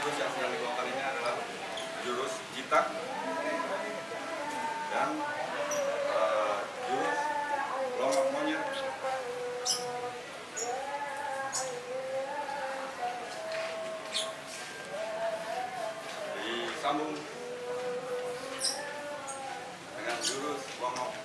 jurus yang sedang dibawakan ini adalah jurus jitak dan jurus lomak monyet. Disambung dengan jurus lomak